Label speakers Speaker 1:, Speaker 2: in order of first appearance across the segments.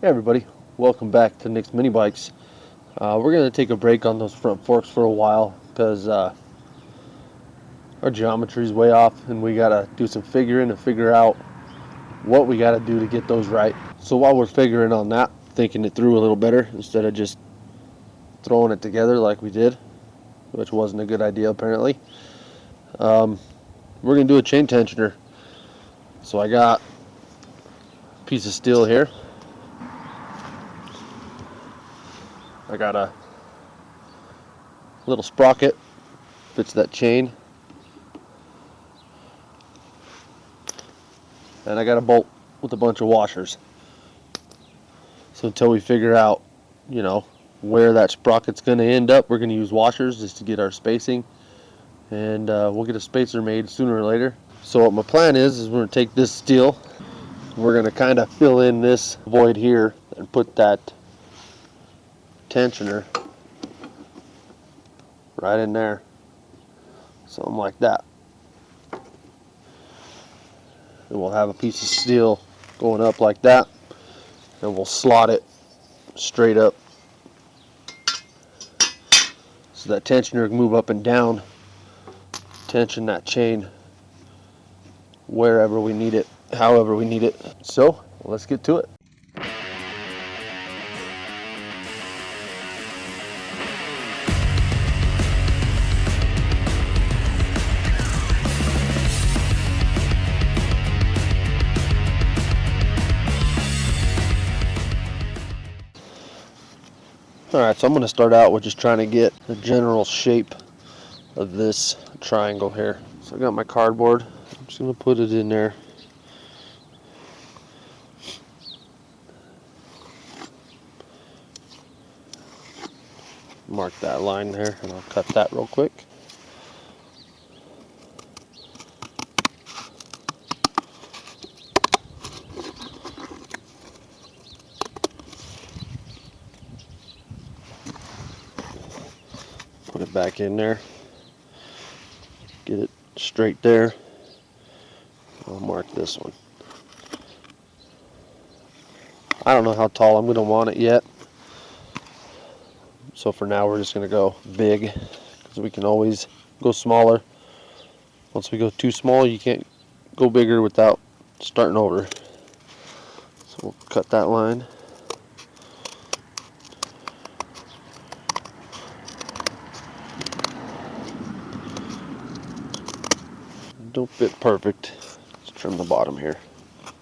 Speaker 1: Hey everybody, welcome back to Nicsminibikes. We're going to take a break on those front forks for a while because our geometry is way off and we got to do some figuring and figure out what we got to do to get those right. So while we're figuring on that, thinking it through a little better instead of just throwing it together like we did, which wasn't a good idea apparently, we're going to do a chain tensioner. So I got a piece of steel here. I got a little sprocket, fits that chain, and I got a bolt with a bunch of washers. So until we figure out, where that sprocket's going to end up, we're going to use washers just to get our spacing, and we'll get a spacer made sooner or later. So what my plan is we're going to take this steel, we're going to kind of fill in this void here and put that tensioner right in there, something like that. And we'll have a piece of steel going up like that, and we'll slot it straight up so that tensioner can move up and down, tension that chain wherever we need it, however we need it. So let's get to it. Alright, so I'm going to start out with just trying to get the general shape of this triangle here. So I got my cardboard. I'm just going to put it in there. Mark that line there, and I'll cut that real quick. Put it back in there, get it straight there. I'll mark this one. I don't know how tall I'm going to want it yet, so for now we're just going to go big, because we can always go smaller. Once we go too small, you can't go bigger without starting over. So we'll cut that line. Don't fit perfect. Let's trim the bottom here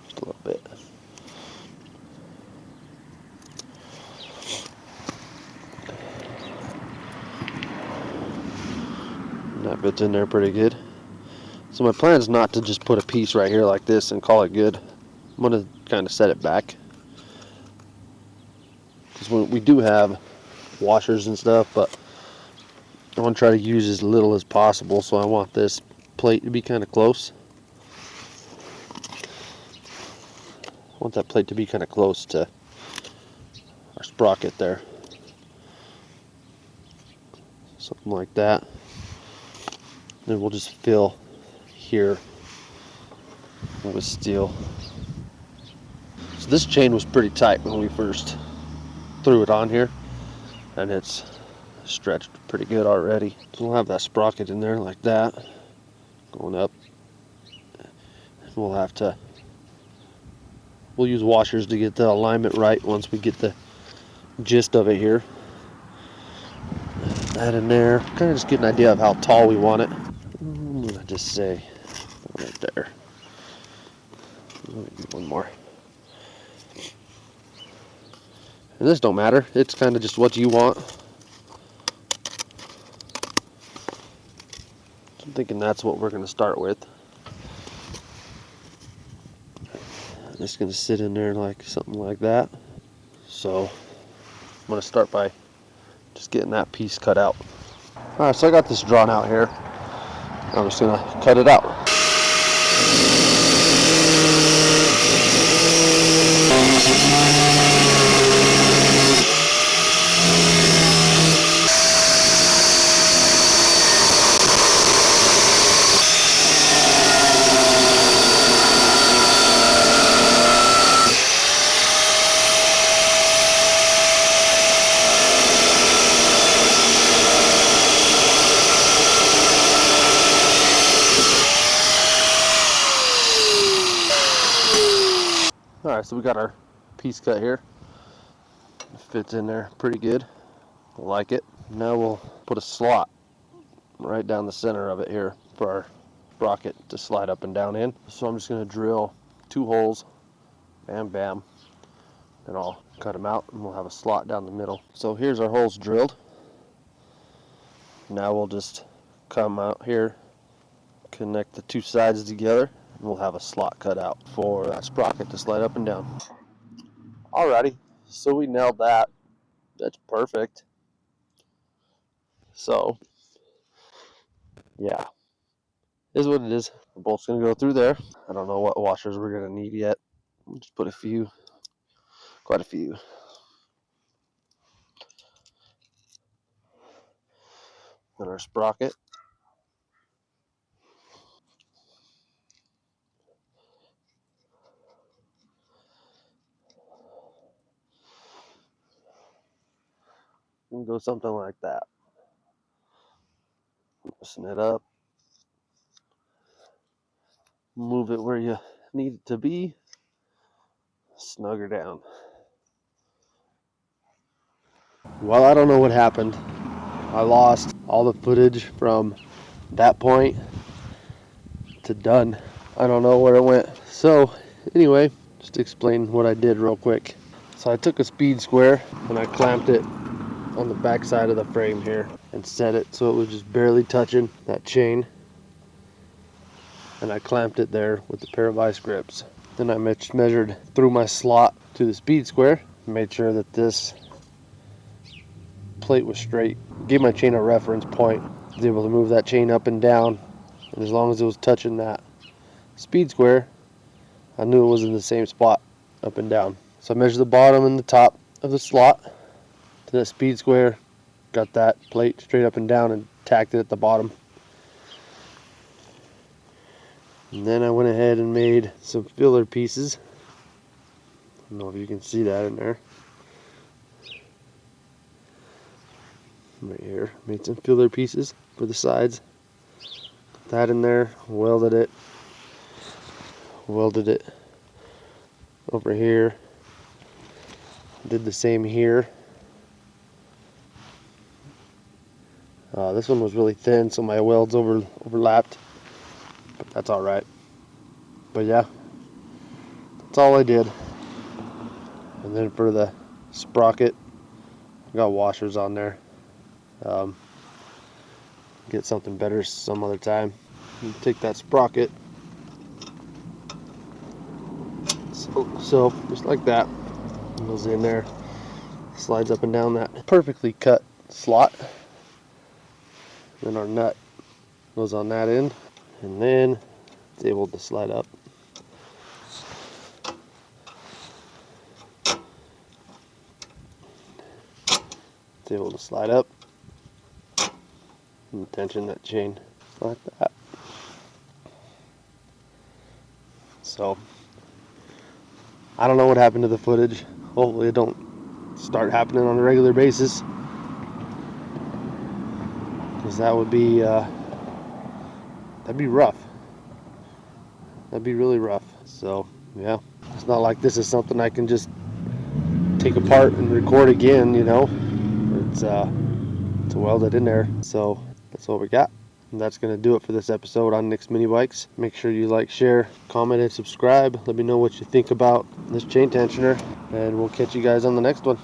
Speaker 1: just a little bit. And that fits in there pretty good. So my plan is not to just put a piece right here like this and call it good. I'm going to kind of set it back, because we do have washers and stuff, but I want to try to use as little as possible, so I want this plate to be kind of close. I want that plate to be kind of close to our sprocket there. Something like that. Then we'll just fill here with steel. So this chain was pretty tight when we first threw it on here, and it's stretched pretty good already. So we'll have that sprocket in there like that, going up. We'll use washers to get the alignment right once we get the gist of it here. That in there, kind of just get an idea of how tall we want it. I'm gonna just say right there. One more. And this don't matter, it's kind of just what you want. I'm thinking that's what we're going to start with. It's going to sit in there like something like that. So I'm going to start by just getting that piece cut out. Alright, so I got this drawn out here. I'm just going to cut it out. Alright, so we got our piece cut here. It fits in there pretty good. I like it. Now we'll put a slot right down the center of it here for our sprocket to slide up and down in. So I'm just going to drill 2 holes, bam bam, and I'll cut them out and we'll have a slot down the middle. So here's our holes drilled. Now we'll just come out here, connect the 2 sides together, and we'll have a slot cut out for that sprocket to slide up and down. Alrighty, so we nailed that. That's perfect. So yeah, is what it is. The bolt's gonna go through there. I don't know what washers we're gonna need yet. We'll just put a few, quite a few. And our sprocket. And go something like that. Loosen it up. Move it where you need it to be. Snug her down. Well, I don't know what happened. I lost all the footage from that point to done. I don't know where it went. So anyway, just explain what I did real quick. So I took a speed square and I clamped it on the back side of the frame here and set it so it was just barely touching that chain, and I clamped it there with a pair of vice grips. Then I measured through my slot to the speed square, made sure that this plate was straight, gave my chain a reference point, was able to move that chain up and down, and as long as it was touching that speed square, I knew it was in the same spot up and down. So I measured the bottom and the top of the slot to that speed square, got that plate straight up and down and tacked it at the bottom. And then I went ahead and made some filler pieces. I don't know if you can see that in there. Right here, made some filler pieces for the sides. Put that in there, welded it over here. Did the same here. This one was really thin, so my welds overlapped, but that's all right. But yeah, that's all I did. And then for the sprocket, I got washers on there. Get something better some other time. You take that sprocket, so just like that, it goes in there, slides up and down that perfectly cut slot. Then our nut goes on that end, and then it's able to slide up. It's able to slide up and tension that chain like that. So I don't know what happened to the footage. Hopefully it don't start happening on a regular basis, because that would be that'd be rough. That'd be really rough. So yeah, it's not like this is something I can just take apart and record again, you know. It's welded in there. So that's what we got. And that's going to do it for this episode on Nicsminibikes. Make sure you like, share, comment, and subscribe. Let me know what you think about this chain tensioner, and we'll catch you guys on the next one.